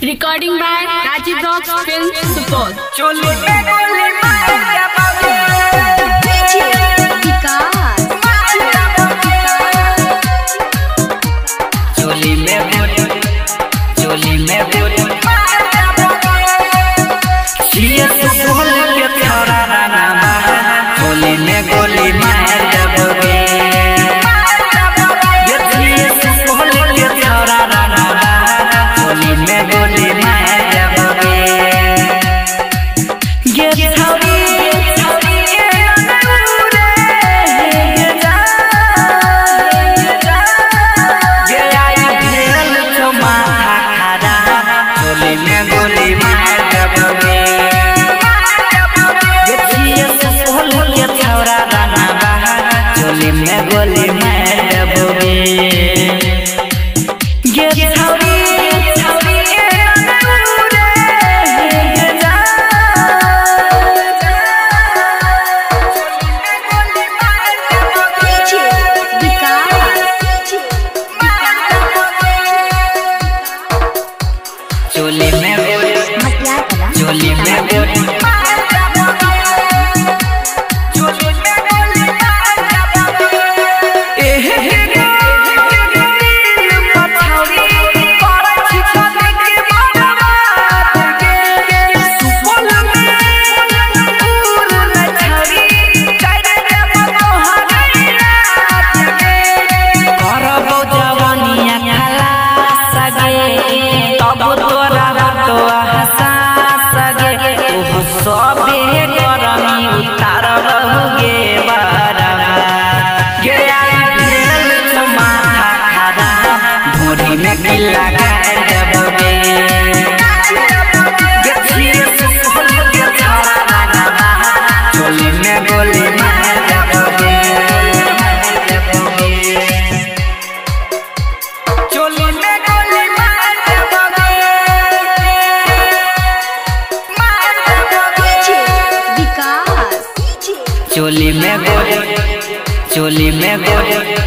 Recording by Rajiv Rocks Film Support. चोली में गोली मार के बाबू चोली में गोली मार के बाबू सीएस बोल के छोरा राना चोली में गोली मार के बाबू ये सीएस बोल के छोरा राना चोली में गोली मार के बाबू ये छौरी के नूरे जा ये आई भेल तो माथा खड़ा चोली में गोली मार के बाबू ये सीएस बोल के छोरा राना चोली में गोली मार के बाबू ये छौरी के नूरे जा चोली में गोली सबे गरमी उतार रहुगे बारा गे आई भेल तो माथा खड़ा भोरी में गिल्ला कर देबे गे सीएस बोल के छोरा राना चोली में गोली मार देबे चोली में गोली मार देबे चोली में गोली